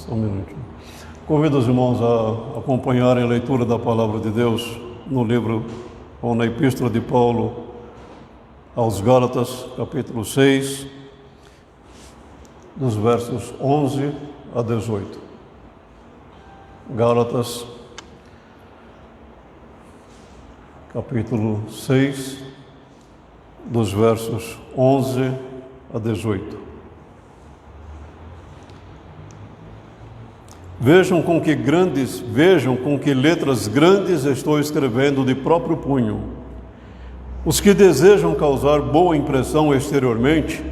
Só um minutinho. Convido os irmãos a acompanharem a leitura da Palavra de Deus no livro ou na Epístola de Paulo aos Gálatas, capítulo 6, dos versos 11 a 18. Gálatas, capítulo 6, dos versos 11 a 18. Vejam com que letras grandes estou escrevendo de próprio punho. Os que desejam causar boa impressão exteriormente,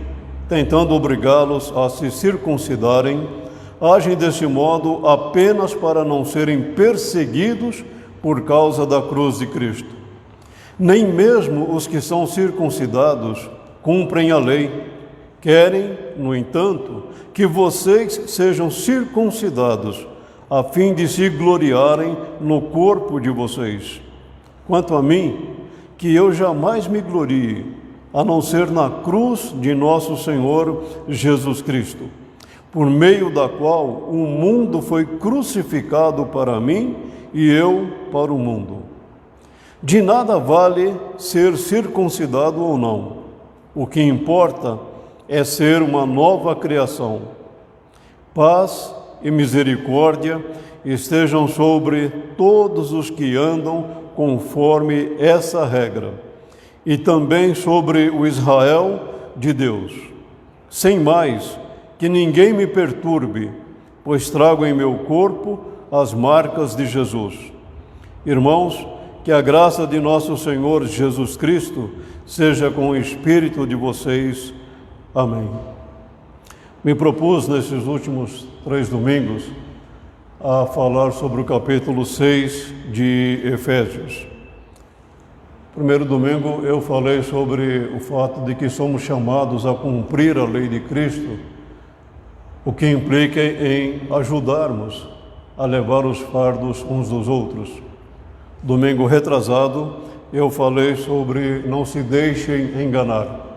tentando obrigá-los a se circuncidarem, agem desse modo apenas para não serem perseguidos por causa da cruz de Cristo. Nem mesmo os que são circuncidados cumprem a lei. Querem, no entanto, que vocês sejam circuncidados, a fim de se gloriarem no corpo de vocês. Quanto a mim, que eu jamais me glorie, a não ser na cruz de nosso Senhor Jesus Cristo, por meio da qual o mundo foi crucificado para mim e eu para o mundo. De nada vale ser circuncidado ou não. O que importa é ser uma nova criação. Paz e misericórdia estejam sobre todos os que andam conforme essa regra, e também sobre o Israel de Deus. Sem mais, que ninguém me perturbe, pois trago em meu corpo as marcas de Jesus. Irmãos, que a graça de nosso Senhor Jesus Cristo seja com o espírito de vocês. Amém. Me propus nesses últimos 3 domingos a falar sobre o capítulo 6 de Efésios. Primeiro domingo eu falei sobre o fato de que somos chamados a cumprir a lei de Cristo, o que implica em ajudarmos a levar os fardos uns dos outros. Domingo retrasado eu falei sobre não se deixem enganar.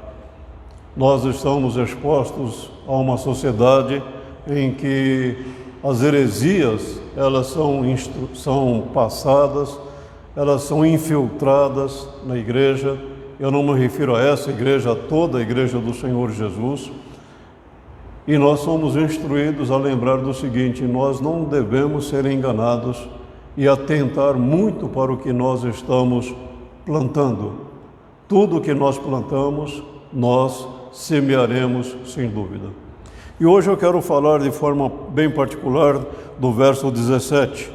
Nós estamos expostos a uma sociedade em que as heresias, elas são passadas, elas são infiltradas na igreja. Eu não me refiro a essa igreja, a toda a igreja do Senhor Jesus. E nós somos instruídos a lembrar do seguinte: nós não devemos ser enganados e atentar muito para o que nós estamos plantando. Tudo o que nós plantamos, nós semearemos sem dúvida. E hoje eu quero falar de forma bem particular do verso 17.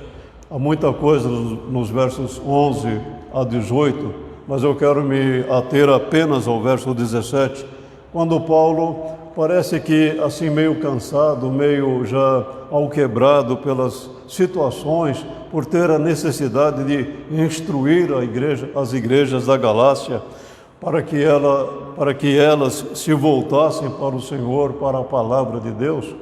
Há muita coisa nos versos 11 a 18, mas eu quero me ater apenas ao verso 17, quando Paulo parece que assim meio cansado, meio já alquebrado pelas situações, por ter a necessidade de instruir as igrejas da Galácia, para que elas se voltassem para o Senhor, para a palavra de Deus.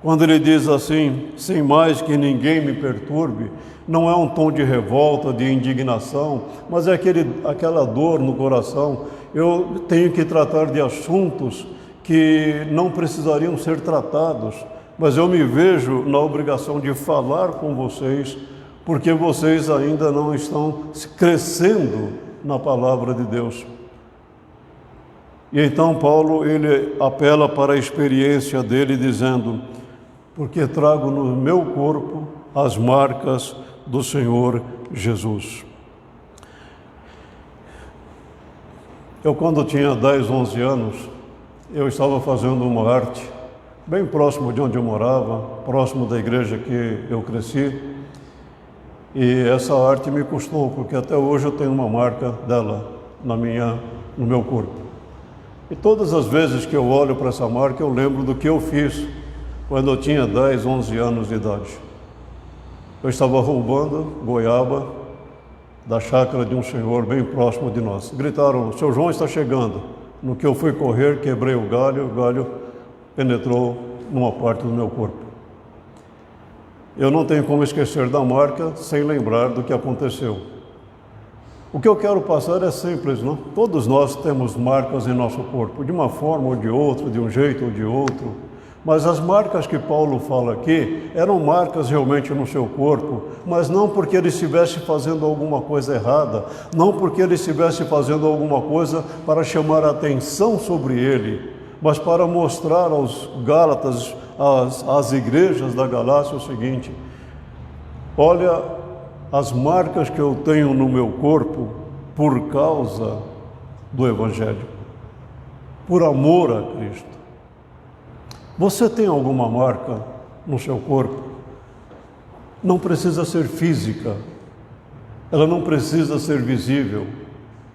Quando ele diz assim, sem mais que ninguém me perturbe, não é um tom de revolta, de indignação, mas é aquela dor no coração. Eu tenho que tratar de assuntos que não precisariam ser tratados, mas eu me vejo na obrigação de falar com vocês, porque vocês ainda não estão crescendo na palavra de Deus. E então Paulo, ele apela para a experiência dele, dizendo: porque trago no meu corpo as marcas do Senhor Jesus. Eu, quando tinha 10, 11 anos, eu estava fazendo uma arte bem próximo de onde eu morava, próximo da igreja que eu cresci, e essa arte me custou, porque até hoje eu tenho uma marca dela no meu corpo. E todas as vezes que eu olho para essa marca, eu lembro do que eu fiz quando eu tinha 10, 11 anos de idade. Eu estava roubando goiaba da chácara de um senhor bem próximo de nós. Gritaram: "Seu João está chegando." No que eu fui correr, quebrei o galho penetrou numa parte do meu corpo. Eu não tenho como esquecer da marca sem lembrar do que aconteceu. O que eu quero passar é simples, não? Todos nós temos marcas em nosso corpo, de uma forma ou de outra, de um jeito ou de outro, Mas as marcas que Paulo fala aqui eram marcas realmente no seu corpo, mas não porque ele estivesse fazendo alguma coisa errada, não porque ele estivesse fazendo alguma coisa para chamar a atenção sobre ele, mas para mostrar aos Gálatas, às igrejas da Galácia o seguinte: olha as marcas que eu tenho no meu corpo por causa do Evangelho, por amor a Cristo. Você tem alguma marca no seu corpo? Não precisa ser física, ela não precisa ser visível,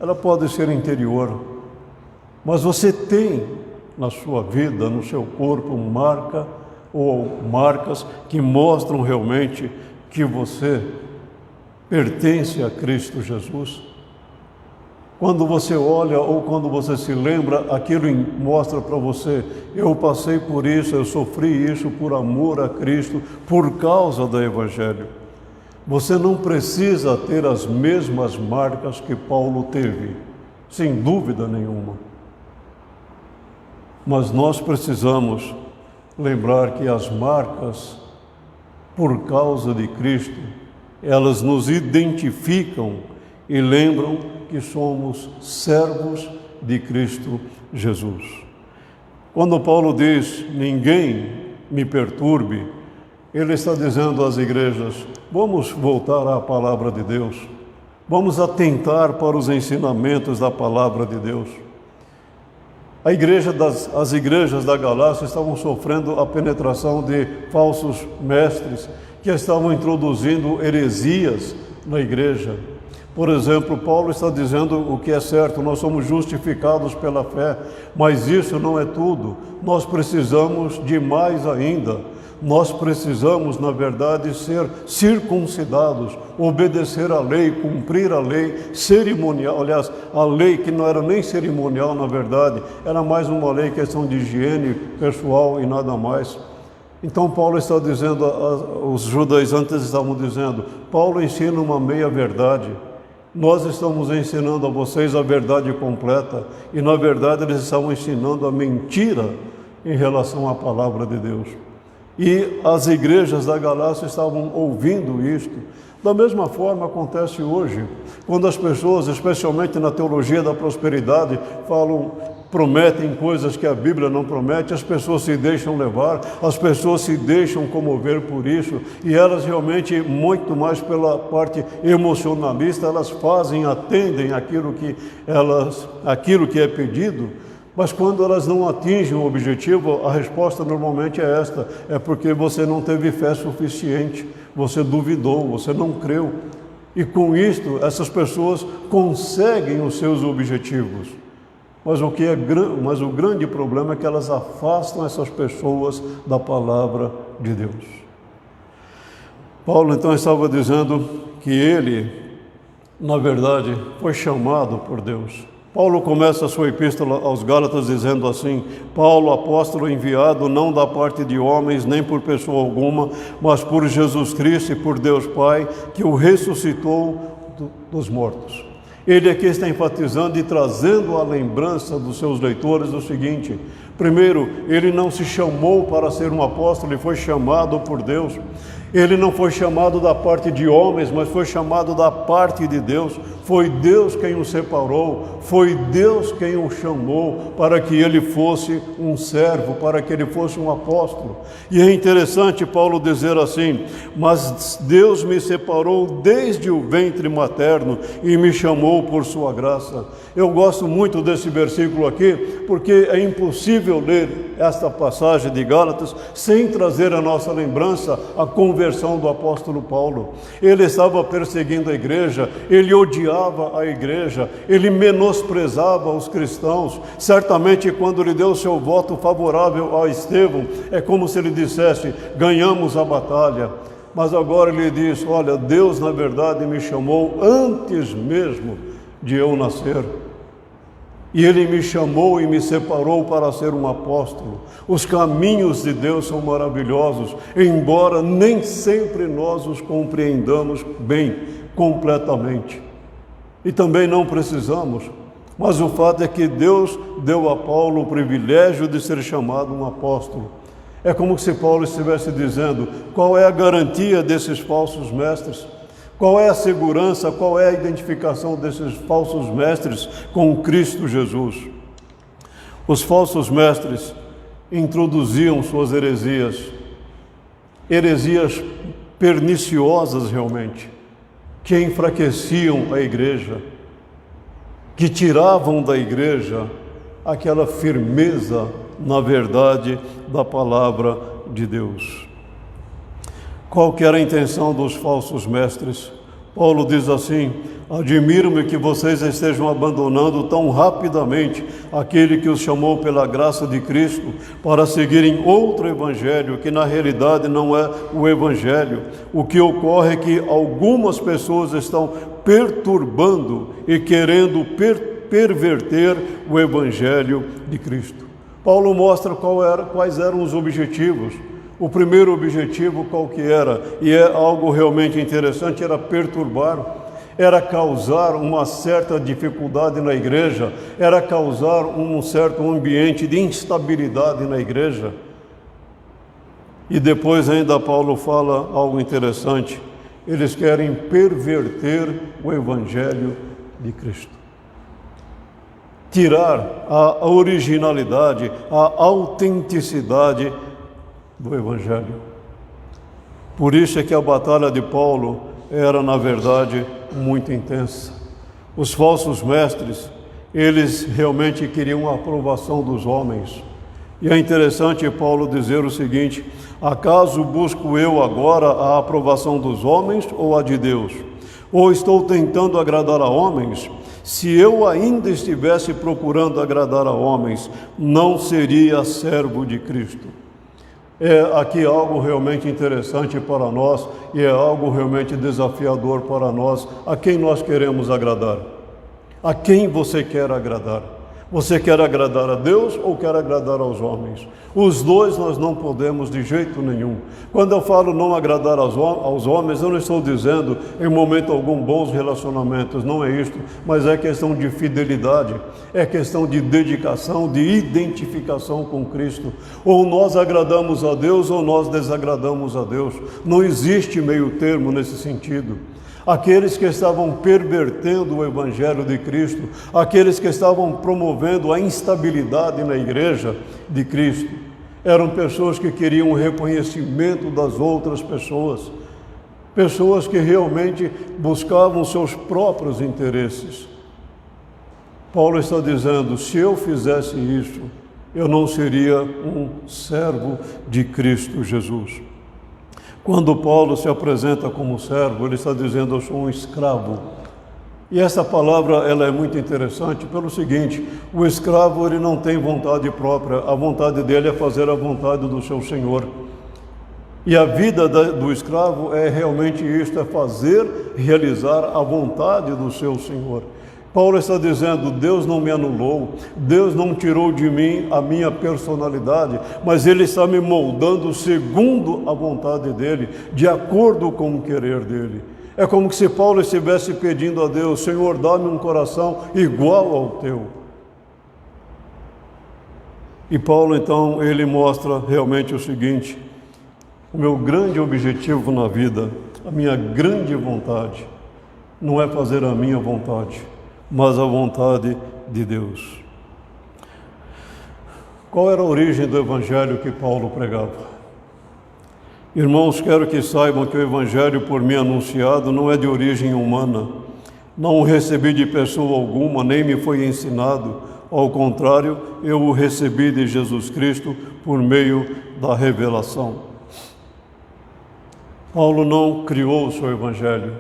ela pode ser interior, mas você tem na sua vida, no seu corpo, marca ou marcas que mostram realmente que você pertence a Cristo Jesus. Quando você olha ou quando você se lembra, aquilo mostra para você: eu passei por isso, eu sofri isso por amor a Cristo, por causa do Evangelho. Você não precisa ter as mesmas marcas que Paulo teve, sem dúvida nenhuma. Mas nós precisamos lembrar que as marcas, por causa de Cristo, elas nos identificam e lembram que somos servos de Cristo Jesus. Quando Paulo diz: ninguém me perturbe, ele está dizendo às igrejas: vamos voltar à palavra de Deus, vamos atentar para os ensinamentos da palavra de Deus. As igrejas da Galácia estavam sofrendo a penetração de falsos mestres que estavam introduzindo heresias na igreja. Por exemplo, Paulo está dizendo o que é certo: nós somos justificados pela fé, mas isso não é tudo. Nós precisamos de mais ainda. Nós precisamos, na verdade, ser circuncidados, obedecer à lei, cumprir a lei cerimonial. Aliás, a lei que não era nem cerimonial, na verdade, era mais uma lei, questão de higiene pessoal e nada mais. Então Paulo está dizendo, os judaizantes estavam dizendo: Paulo ensina uma meia-verdade. Nós estamos ensinando a vocês a verdade completa, e na verdade eles estavam ensinando a mentira em relação à palavra de Deus. E as igrejas da Galácia estavam ouvindo isto. Da mesma forma acontece hoje, quando as pessoas, especialmente na teologia da prosperidade, prometem coisas que a Bíblia não promete, as pessoas se deixam levar, as pessoas se deixam comover por isso, e elas realmente, muito mais pela parte emocionalista, elas atendem aquilo que é pedido. Mas quando elas não atingem o objetivo, a resposta normalmente é esta: é porque você não teve fé suficiente, você duvidou, você não creu. E com isto, essas pessoas conseguem os seus objetivos. Mas o grande problema é que elas afastam essas pessoas da palavra de Deus. Paulo então estava dizendo que ele, na verdade, foi chamado por Deus. Paulo começa a sua epístola aos Gálatas dizendo assim: Paulo, apóstolo enviado, não da parte de homens, nem por pessoa alguma, mas por Jesus Cristo e por Deus Pai, que o ressuscitou dos mortos. Ele aqui está enfatizando e trazendo à lembrança dos seus leitores o seguinte: primeiro, ele não se chamou para ser um apóstolo, ele foi chamado por Deus. Ele não foi chamado da parte de homens, mas foi chamado da parte de Deus. Foi Deus quem o separou, foi Deus quem o chamou para que ele fosse um servo, para que ele fosse um apóstolo. E é interessante Paulo dizer assim: mas Deus me separou desde o ventre materno e me chamou por sua graça. Eu gosto muito desse versículo aqui, porque é impossível ler esta passagem de Gálatas sem trazer à nossa lembrança a conversão do apóstolo Paulo. Ele estava perseguindo a igreja, ele odiava a igreja, ele menosprezava os cristãos. Certamente, quando ele deu o seu voto favorável a Estevão, é como se ele dissesse: ganhamos a batalha. Mas agora ele diz: olha, Deus na verdade me chamou antes mesmo de eu nascer. E ele me chamou e me separou para ser um apóstolo. Os caminhos de Deus são maravilhosos, embora nem sempre nós os compreendamos bem, completamente. E também não precisamos. Mas o fato é que Deus deu a Paulo o privilégio de ser chamado um apóstolo. É como se Paulo estivesse dizendo: qual é a garantia desses falsos mestres? Qual é a segurança, qual é a identificação desses falsos mestres com Cristo Jesus? Os falsos mestres introduziam suas heresias perniciosas realmente, que enfraqueciam a igreja, que tiravam da igreja aquela firmeza na verdade da palavra de Deus. Qual que era a intenção dos falsos mestres? Paulo diz assim: admiro-me que vocês estejam abandonando tão rapidamente aquele que os chamou pela graça de Cristo para seguirem outro evangelho, que na realidade não é o evangelho. O que ocorre é que algumas pessoas estão perturbando e querendo perverter o evangelho de Cristo. Paulo mostra quais eram os objetivos. O primeiro objetivo qual que era, e é algo realmente interessante, era perturbar, era causar uma certa dificuldade na igreja, era causar um certo ambiente de instabilidade na igreja. E depois ainda Paulo fala algo interessante: eles querem perverter o evangelho de Cristo. Tirar a originalidade, a autenticidade do evangelho. Por isso é que a batalha de Paulo era, na verdade, muito intensa. Os falsos mestres, eles realmente queriam a aprovação dos homens. E é interessante Paulo dizer o seguinte: acaso busco eu agora a aprovação dos homens ou a de Deus? Ou estou tentando agradar a homens? Se eu ainda estivesse procurando agradar a homens, não seria servo de Cristo. É aqui algo realmente interessante para nós e é algo realmente desafiador para nós. A quem nós queremos agradar? A quem você quer agradar? Você quer agradar a Deus ou quer agradar aos homens? Os dois nós não podemos de jeito nenhum. Quando eu falo não agradar aos homens, eu não estou dizendo em momento algum bons relacionamentos, não é isto, mas é questão de fidelidade, é questão de dedicação, de identificação com Cristo. Ou nós agradamos a Deus ou nós desagradamos a Deus. Não existe meio termo nesse sentido. Aqueles que estavam pervertendo o evangelho de Cristo, aqueles que estavam promovendo a instabilidade na igreja de Cristo, eram pessoas que queriam o reconhecimento das outras pessoas, pessoas que realmente buscavam seus próprios interesses. Paulo está dizendo: se eu fizesse isso, eu não seria um servo de Cristo Jesus. Quando Paulo se apresenta como servo, ele está dizendo: eu sou um escravo. E essa palavra ela é muito interessante pelo seguinte: o escravo ele não tem vontade própria, a vontade dele é fazer a vontade do seu senhor. E a vida do escravo é realmente isto, é fazer, realizar a vontade do seu senhor. Paulo está dizendo: Deus não me anulou, Deus não tirou de mim a minha personalidade, mas Ele está me moldando segundo a vontade dEle, de acordo com o querer dEle. É como se Paulo estivesse pedindo a Deus: Senhor, dá-me um coração igual ao Teu. E Paulo então, ele mostra realmente o seguinte: o meu grande objetivo na vida, a minha grande vontade, não é fazer a minha vontade, mas a vontade de Deus. Qual era a origem do evangelho que Paulo pregava? Irmãos, quero que saibam que o evangelho por mim anunciado não é de origem humana. Não o recebi de pessoa alguma, nem me foi ensinado. Ao contrário, eu o recebi de Jesus Cristo por meio da revelação. Paulo não criou o seu evangelho.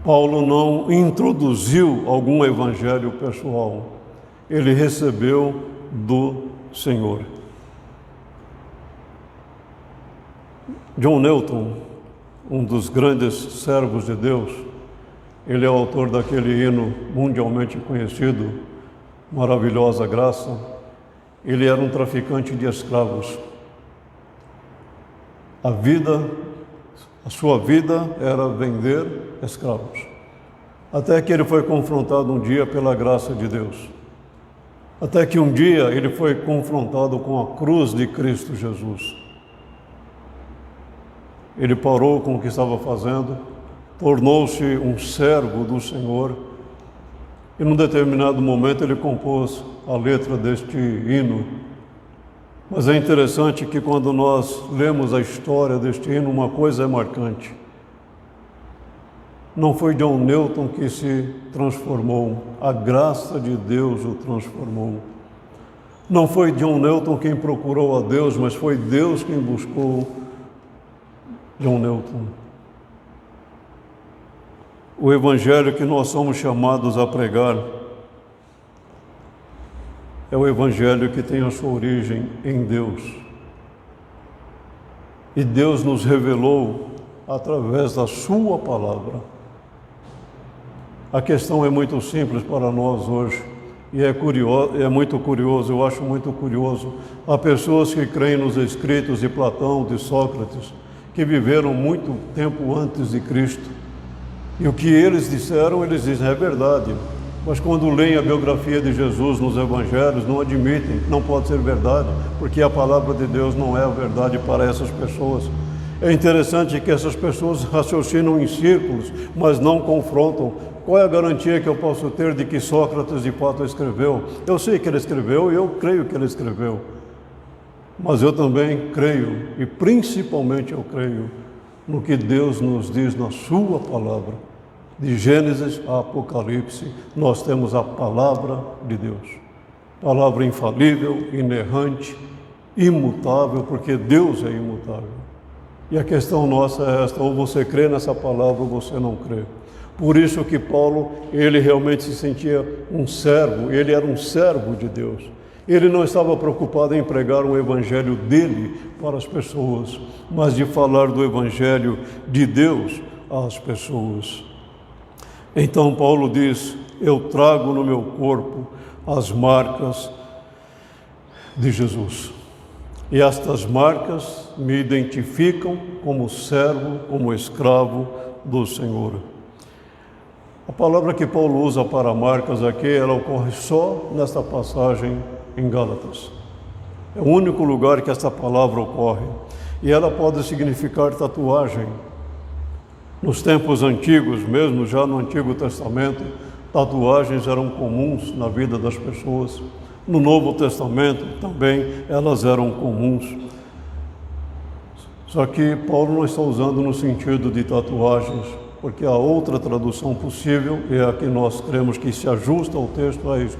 Paulo não introduziu algum evangelho pessoal. Ele recebeu do Senhor. John Newton, um dos grandes servos de Deus, ele é o autor daquele hino mundialmente conhecido, Maravilhosa Graça. Ele era um traficante de escravos. A sua vida era vender escravos. Até que ele foi confrontado um dia pela graça de Deus. Até que um dia ele foi confrontado com a cruz de Cristo Jesus. Ele parou com o que estava fazendo, tornou-se um servo do Senhor e num determinado momento ele compôs a letra deste hino. Mas é interessante que quando nós lemos a história deste hino, uma coisa é marcante. Não foi John Newton que se transformou, a graça de Deus o transformou. Não foi John Newton quem procurou a Deus, mas foi Deus quem buscou John Newton. O Evangelho que nós somos chamados a pregar é o Evangelho que tem a sua origem em Deus. E Deus nos revelou através da sua palavra. A questão é muito simples para nós hoje e é muito curioso, eu acho muito curioso. Há pessoas que creem nos escritos de Platão, de Sócrates, que viveram muito tempo antes de Cristo. E o que eles disseram, eles dizem, é verdade. Mas quando leem a biografia de Jesus nos evangelhos, não admitem, não pode ser verdade, porque a palavra de Deus não é a verdade para essas pessoas. É interessante que essas pessoas raciocinam em círculos, mas não confrontam. Qual é a garantia que eu posso ter de que Sócrates de fato escreveu? Eu sei que ele escreveu e eu creio que ele escreveu. Mas eu também creio, e principalmente eu creio, no que Deus nos diz na sua palavra. De Gênesis a Apocalipse, nós temos a palavra de Deus. Palavra infalível, inerrante, imutável, porque Deus é imutável. E a questão nossa é esta, ou você crê nessa palavra ou você não crê. Por isso que Paulo, ele realmente se sentia um servo, ele era um servo de Deus. Ele não estava preocupado em pregar o evangelho dele para as pessoas, mas de falar do evangelho de Deus às pessoas. Então Paulo diz, eu trago no meu corpo as marcas de Jesus. E estas marcas me identificam como servo, como escravo do Senhor. A palavra que Paulo usa para marcas aqui, ela ocorre só nesta passagem em Gálatas. É o único lugar que esta palavra ocorre. E ela pode significar tatuagem. Nos tempos antigos, mesmo já no Antigo Testamento, tatuagens eram comuns na vida das pessoas. No Novo Testamento também elas eram comuns. Só que Paulo não está usando no sentido de tatuagens, porque a outra tradução possível é a que nós cremos que se ajusta ao texto a isso.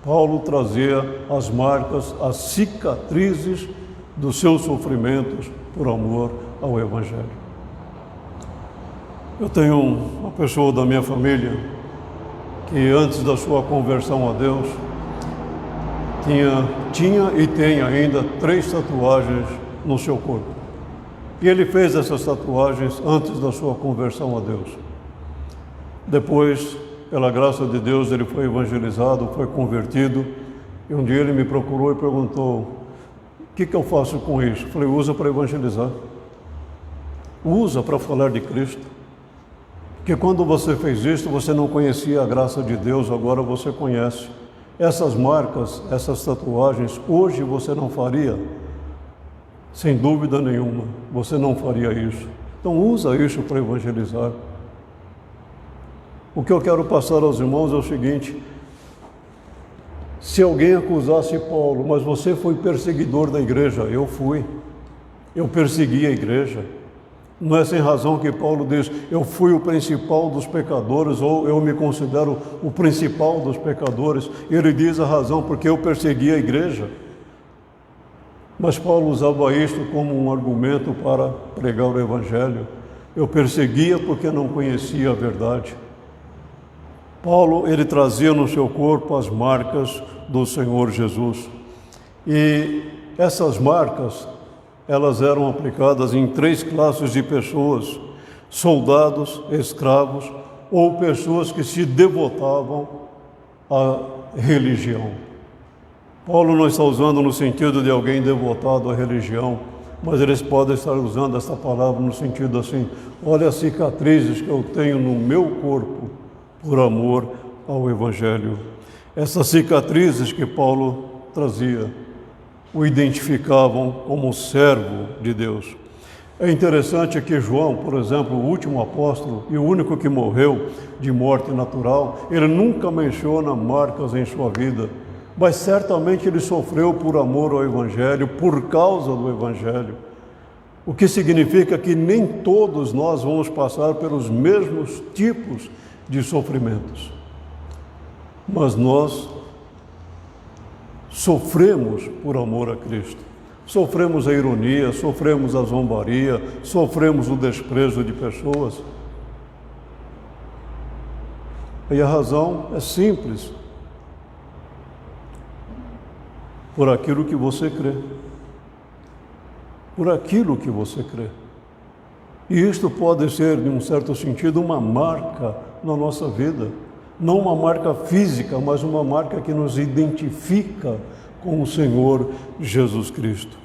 Paulo trazia as marcas, as cicatrizes dos seus sofrimentos por amor ao Evangelho. Eu tenho uma pessoa da minha família que antes da sua conversão a Deus tinha e tem ainda 3 tatuagens no seu corpo. E ele fez essas tatuagens antes da sua conversão a Deus. Depois, pela graça de Deus, ele foi evangelizado, foi convertido. E um dia ele me procurou e perguntou, o que eu faço com isso? Eu falei, usa para evangelizar. Usa para falar de Cristo. Porque quando você fez isso, você não conhecia a graça de Deus, agora você conhece. Essas marcas, essas tatuagens, hoje você não faria. Sem dúvida nenhuma, você não faria isso. Então usa isso para evangelizar. O que eu quero passar aos irmãos é o seguinte, se alguém acusasse Paulo, mas você foi perseguidor da igreja, eu fui. Eu persegui a igreja. Não é sem razão que Paulo diz, eu fui o principal dos pecadores, ou eu me considero o principal dos pecadores. Ele diz a razão, porque eu persegui a igreja. Mas Paulo usava isto como um argumento para pregar o Evangelho. Eu perseguia porque não conhecia a verdade. Paulo, ele trazia no seu corpo as marcas do Senhor Jesus. E essas marcas, elas eram aplicadas em 3 classes de pessoas: soldados, escravos ou pessoas que se devotavam à religião. Paulo não está usando no sentido de alguém devotado à religião, mas eles podem estar usando essa palavra no sentido assim, olha as cicatrizes que eu tenho no meu corpo por amor ao Evangelho. Essas cicatrizes que Paulo trazia o identificavam como servo de Deus. É interessante que João, por exemplo, o último apóstolo e o único que morreu de morte natural, ele nunca menciona marcas em sua vida, mas certamente ele sofreu por amor ao Evangelho, por causa do Evangelho. O que significa que nem todos nós vamos passar pelos mesmos tipos de sofrimentos. Mas nós sofremos por amor a Cristo. Sofremos a ironia, sofremos a zombaria, sofremos o desprezo de pessoas. E a razão é simples. Por aquilo que você crê. Por aquilo que você crê. E isto pode ser, de um certo sentido, uma marca na nossa vida. Não uma marca física, mas uma marca que nos identifica com o Senhor Jesus Cristo.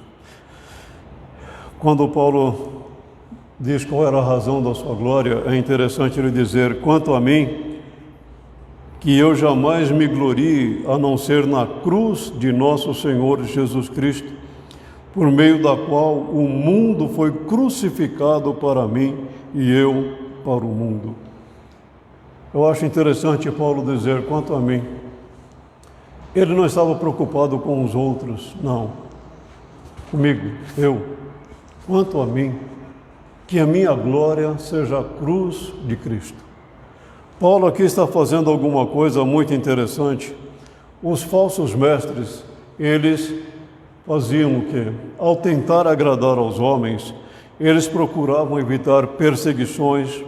Quando Paulo diz qual era a razão da sua glória, é interessante ele dizer: quanto a mim, que eu jamais me glorie a não ser na cruz de nosso Senhor Jesus Cristo, por meio da qual o mundo foi crucificado para mim e eu para o mundo. Eu acho interessante Paulo dizer, quanto a mim, ele não estava preocupado com os outros, não. Comigo, quanto a mim, que a minha glória seja a cruz de Cristo. Paulo aqui está fazendo alguma coisa muito interessante. Os falsos mestres, eles faziam o quê? Ao tentar agradar aos homens, eles procuravam evitar perseguições.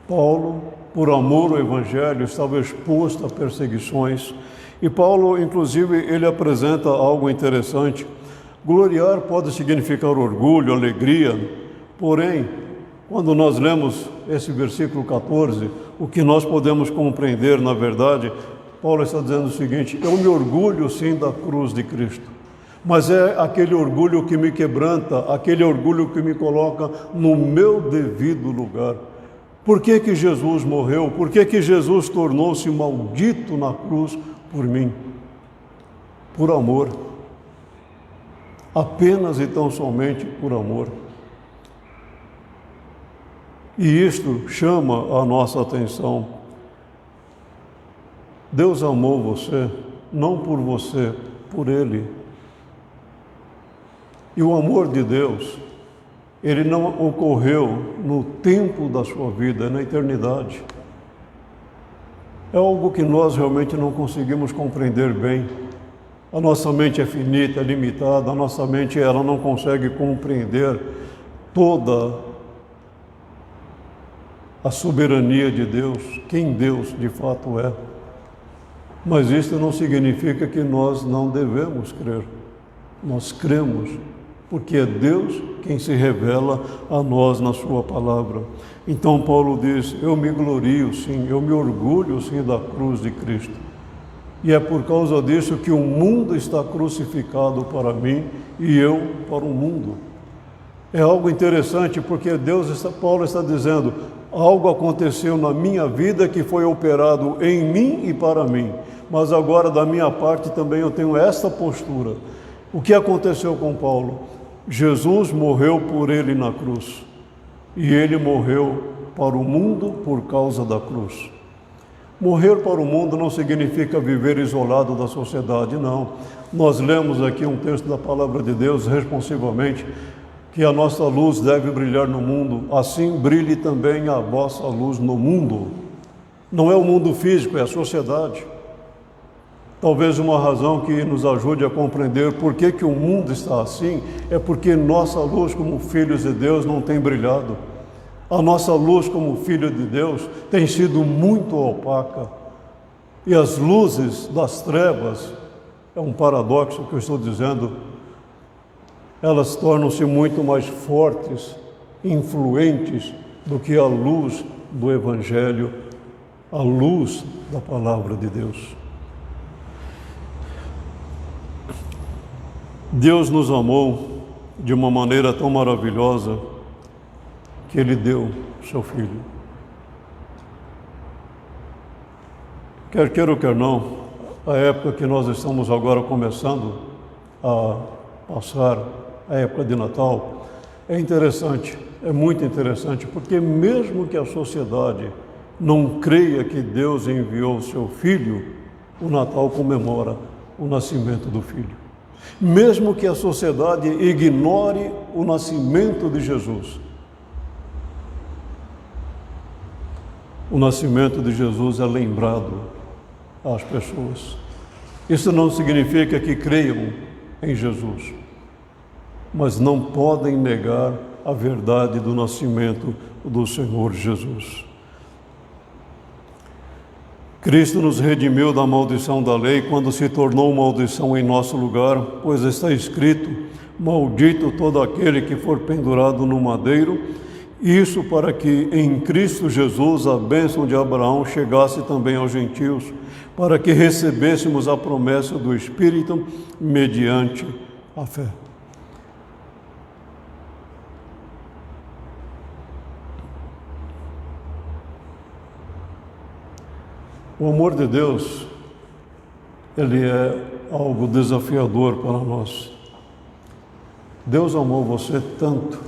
Paulo, por amor ao Evangelho, estava exposto a perseguições. E Paulo, inclusive, ele apresenta algo interessante. Gloriar pode significar orgulho, alegria, porém, quando nós lemos esse versículo 14, o que nós podemos compreender, na verdade, Paulo está dizendo o seguinte: eu me orgulho sim da cruz de Cristo, mas é aquele orgulho que me quebranta, aquele orgulho que me coloca no meu devido lugar. Por que que Jesus morreu? Por que que Jesus tornou-se maldito na cruz por mim? Por amor. Apenas e tão somente por amor. E isto chama a nossa atenção. Deus amou você, não por você, por Ele. E o amor de Deus, ele não ocorreu no tempo da sua vida, é na eternidade. É algo que nós realmente não conseguimos compreender bem. A nossa mente é finita, é limitada, a nossa mente ela não consegue compreender toda a soberania de Deus, quem Deus de fato é. Mas isso não significa que nós não devemos crer. Nós cremos, porque é Deus quem se revela a nós na sua palavra. Então Paulo diz: eu me glorio sim, eu me orgulho sim da cruz de Cristo. E é por causa disso que o mundo está crucificado para mim e eu para o mundo. É algo interessante porque Paulo está dizendo: algo aconteceu na minha vida que foi operado em mim e para mim, mas agora da minha parte também eu tenho esta postura. O que aconteceu com Paulo? Jesus morreu por ele na cruz e ele morreu para o mundo por causa da cruz. Morrer para o mundo não significa viver isolado da sociedade, não. Nós lemos aqui um texto da Palavra de Deus responsivamente, que a nossa luz deve brilhar no mundo, assim brilhe também a vossa luz no mundo. Não é o mundo físico, é a sociedade. Talvez uma razão que nos ajude a compreender por que que o mundo está assim, é porque nossa luz como filhos de Deus não tem brilhado. A nossa luz como filho de Deus tem sido muito opaca. E as luzes das trevas, é um paradoxo que eu estou dizendo, elas tornam-se muito mais fortes, influentes do que a luz do Evangelho, a luz da Palavra de Deus. Deus nos amou de uma maneira tão maravilhosa que Ele deu o Seu Filho. Quer queira ou quer não, a época que nós estamos agora começando a passar, a época de Natal, é interessante, é muito interessante, porque mesmo que a sociedade não creia que Deus enviou o seu Filho, o Natal comemora o nascimento do Filho. Mesmo que a sociedade ignore o nascimento de Jesus, o nascimento de Jesus é lembrado às pessoas. Isso não significa que creiam em Jesus, mas não podem negar a verdade do nascimento do Senhor Jesus. Cristo nos redimiu da maldição da lei quando se tornou maldição em nosso lugar, pois está escrito: maldito todo aquele que for pendurado no madeiro. Isso para que em Cristo Jesus a bênção de Abraão chegasse também aos gentios, para que recebêssemos a promessa do Espírito mediante a fé. O amor de Deus, ele é algo desafiador para nós. Deus amou você tanto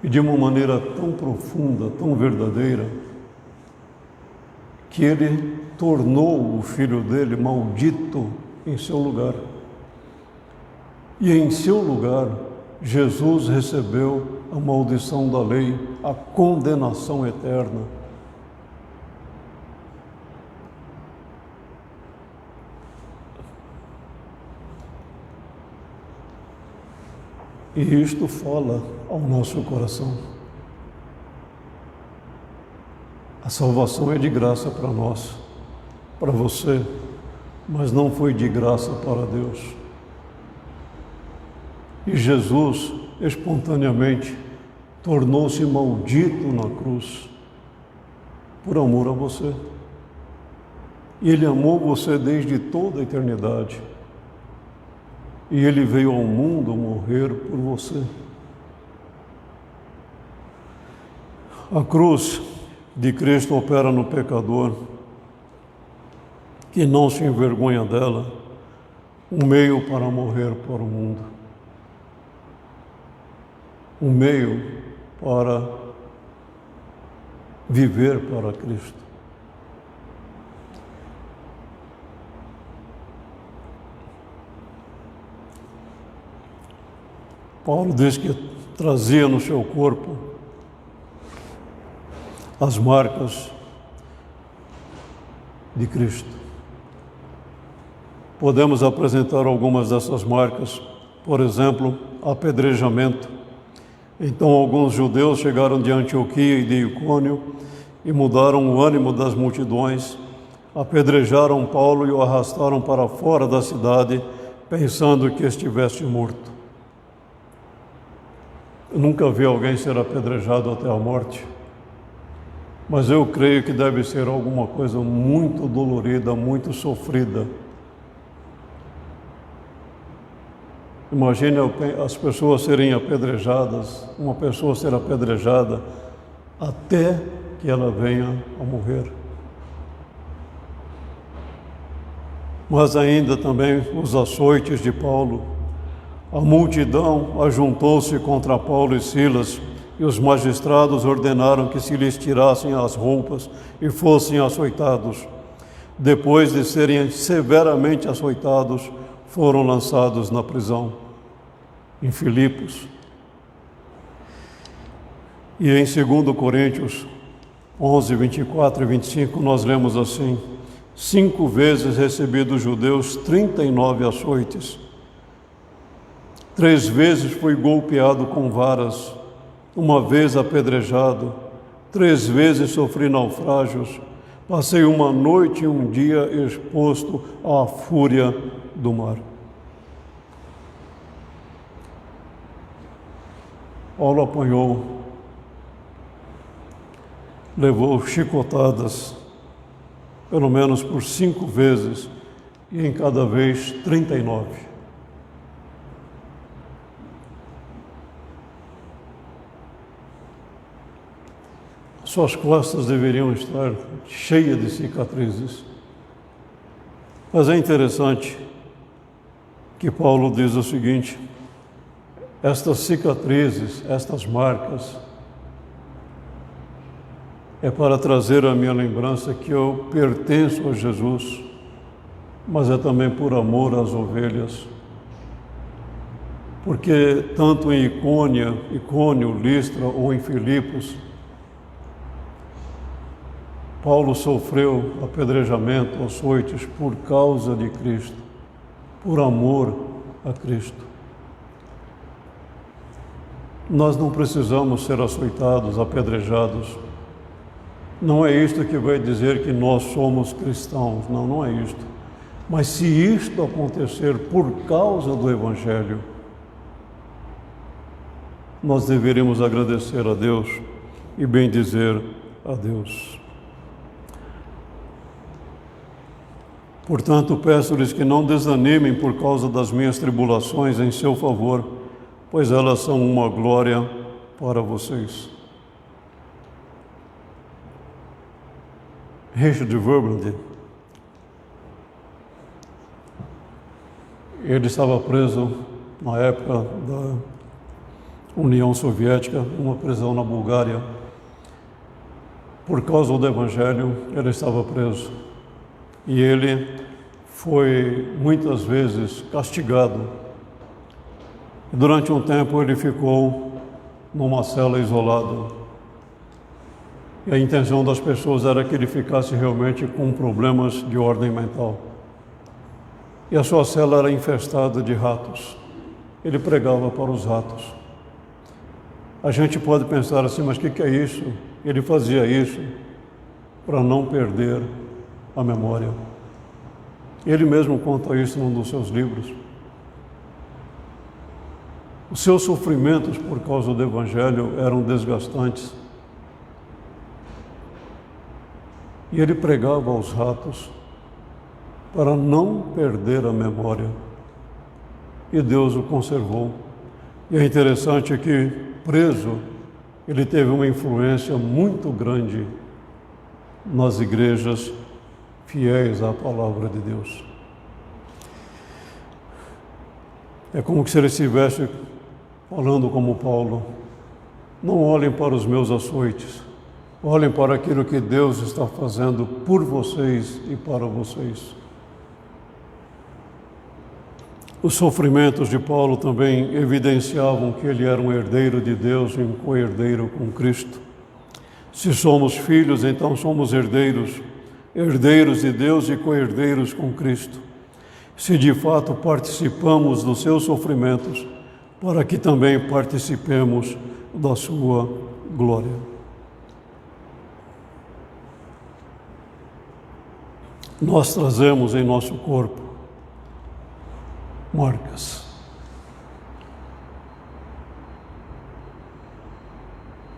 e de uma maneira tão profunda, tão verdadeira, que ele tornou o Filho dele maldito em seu lugar. E em seu lugar, Jesus recebeu a maldição da lei, a condenação eterna. E isto fala ao nosso coração. A salvação é de graça para nós, para você, mas não foi de graça para Deus. E Jesus, espontaneamente, tornou-se maldito na cruz, por amor a você. E Ele amou você desde toda a eternidade. E Ele veio ao mundo morrer por você. A cruz de Cristo opera no pecador, que não se envergonha dela, um meio para morrer para o mundo. Um meio para viver para Cristo. Paulo diz que trazia no seu corpo as marcas de Cristo. Podemos apresentar algumas dessas marcas, por exemplo, apedrejamento. Então alguns judeus chegaram de Antioquia e de Icônio e mudaram o ânimo das multidões, apedrejaram Paulo e o arrastaram para fora da cidade, pensando que estivesse morto. Eu nunca vi alguém ser apedrejado até a morte, mas eu creio que deve ser alguma coisa muito dolorida, muito sofrida. Imagine as pessoas serem apedrejadas, uma pessoa ser apedrejada até que ela venha a morrer. Mas ainda também os açoites de Paulo. A multidão ajuntou-se contra Paulo e Silas, e os magistrados ordenaram que se lhes tirassem as roupas e fossem açoitados. Depois de serem severamente açoitados, foram lançados na prisão, em Filipos. E em 2 Coríntios 11, 24 e 25, nós lemos assim: 5 vezes recebi dos judeus 39 açoites. 3 vezes fui golpeado com varas, 1 vez apedrejado, 3 vezes sofri naufrágios, passei 1 noite e 1 dia exposto à fúria do mar. Paulo apanhou, levou chicotadas, pelo menos por 5 vezes, e em cada vez 39. suas costas deveriam estar cheias de cicatrizes. Mas é interessante que Paulo diz o seguinte: estas cicatrizes, estas marcas, é para trazer à minha lembrança que eu pertenço a Jesus, mas é também por amor às ovelhas. Porque tanto em Icônio, Listra ou em Filipos, Paulo sofreu apedrejamento, açoites por causa de Cristo, por amor a Cristo. Nós não precisamos ser açoitados, apedrejados. Não é isto que vai dizer que nós somos cristãos, não é isto. Mas se isto acontecer por causa do Evangelho, nós deveríamos agradecer a Deus e bendizer a Deus. Portanto, peço-lhes que não desanimem por causa das minhas tribulações em seu favor, pois elas são uma glória para vocês. Richard Verbrand, ele estava preso na época da União Soviética, numa prisão na Bulgária. Por causa do Evangelho, ele estava preso. E ele foi muitas vezes castigado. Durante um tempo ele ficou numa cela isolado. E a intenção das pessoas era que ele ficasse realmente com problemas de ordem mental. E a sua cela era infestada de ratos. Ele pregava para os ratos. A gente pode pensar assim, mas o que é isso? Ele fazia isso para não perder a memória. Ele mesmo conta isso num dos seus livros. Os seus sofrimentos por causa do Evangelho eram desgastantes. E ele pregava aos ratos para não perder a memória. E Deus o conservou. E é interessante que, preso, ele teve uma influência muito grande nas igrejas fiéis à palavra de Deus. É como se ele estivesse falando como Paulo: não olhem para os meus açoites, olhem para aquilo que Deus está fazendo por vocês e para vocês. Os sofrimentos de Paulo também evidenciavam que ele era um herdeiro de Deus e um co-herdeiro com Cristo. Se somos filhos, então somos herdeiros, herdeiros de Deus e co-herdeiros com Cristo. Se de fato participamos dos seus sofrimentos, para que também participemos da sua glória. Nós trazemos em nosso corpo marcas.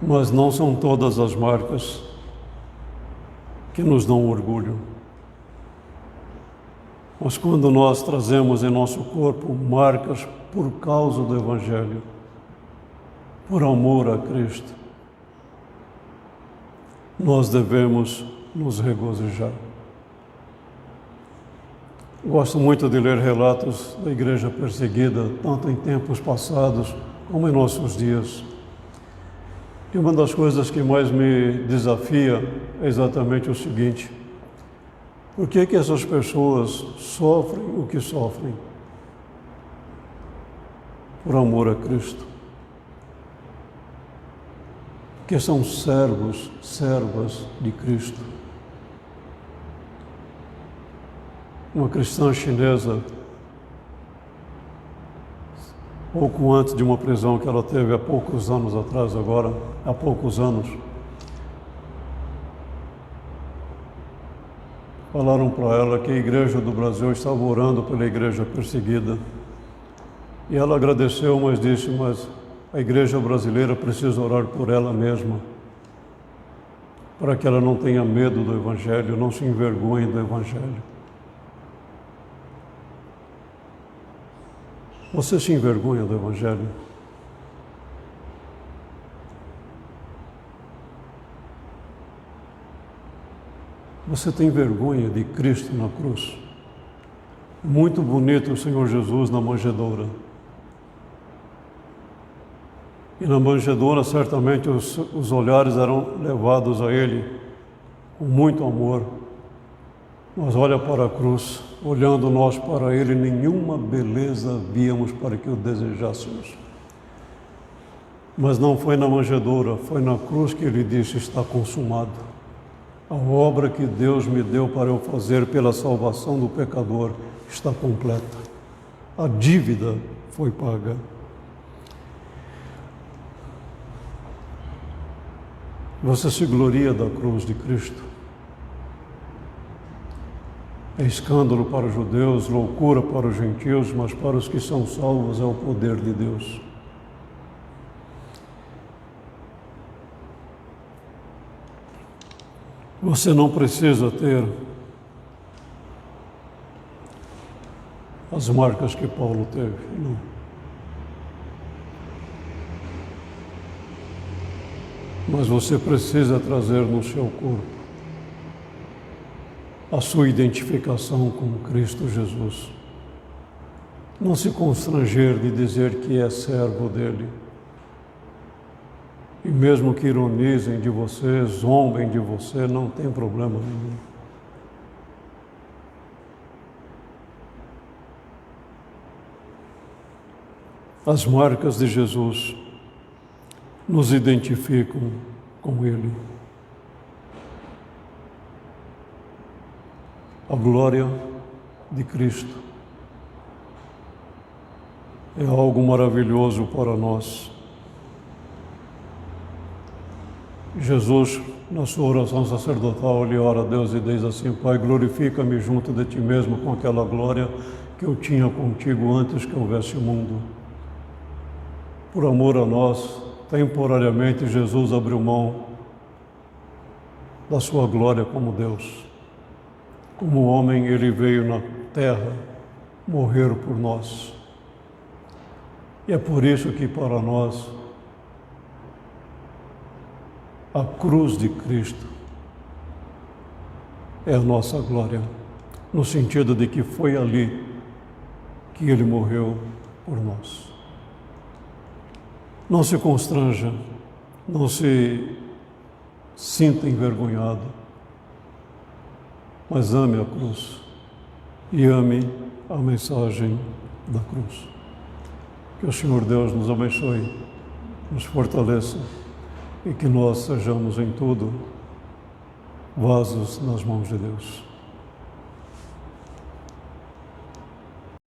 Mas não são todas as marcas que nos dão orgulho. Mas quando nós trazemos em nosso corpo marcas por causa do Evangelho, por amor a Cristo, nós devemos nos regozijar. Gosto muito de ler relatos da igreja perseguida, tanto em tempos passados como em nossos dias. E uma das coisas que mais me desafia é exatamente o seguinte: por que essas pessoas sofrem o que sofrem? Por amor a Cristo. Porque são servos, servas de Cristo. Uma cristã chinesa, pouco antes de uma prisão que ela teve há poucos anos atrás, há poucos anos, falaram para ela que a igreja do Brasil estava orando pela igreja perseguida. E ela agradeceu, mas disse: mas a igreja brasileira precisa orar por ela mesma, para que ela não tenha medo do Evangelho, não se envergonhe do Evangelho. Você se envergonha do Evangelho? Você tem vergonha de Cristo na cruz? Muito bonito o Senhor Jesus na manjedoura. E na manjedoura, certamente, os olhares eram levados a Ele com muito amor. Mas olha para a cruz, olhando nós para Ele, nenhuma beleza víamos para que o desejássemos. Mas não foi na manjedoura, foi na cruz que Ele disse: está consumado. A obra que Deus me deu para eu fazer pela salvação do pecador está completa. A dívida foi paga. Você se gloria da cruz de Cristo? É escândalo para os judeus, loucura para os gentios, mas para os que são salvos é o poder de Deus. Você não precisa ter as marcas que Paulo teve, não. Mas você precisa trazer no seu corpo a sua identificação com Cristo Jesus. Não se constranger de dizer que é servo dele. E mesmo que ironizem de você, zombem de você, não tem problema nenhum. As marcas de Jesus nos identificam com Ele. A glória de Cristo é algo maravilhoso para nós. Jesus, na sua oração sacerdotal, ele ora a Deus e diz assim: Pai, glorifica-me junto de Ti mesmo com aquela glória que eu tinha contigo antes que houvesse o mundo. Por amor a nós, temporariamente, Jesus abriu mão da sua glória como Deus. Como homem, ele veio na terra morrer por nós. E é por isso que para nós a cruz de Cristo é a nossa glória, no sentido de que foi ali que ele morreu por nós. Não se constranja, não se sinta envergonhado, mas ame a cruz e ame a mensagem da cruz. Que o Senhor Deus nos abençoe, nos fortaleça e que nós sejamos em tudo vasos nas mãos de Deus.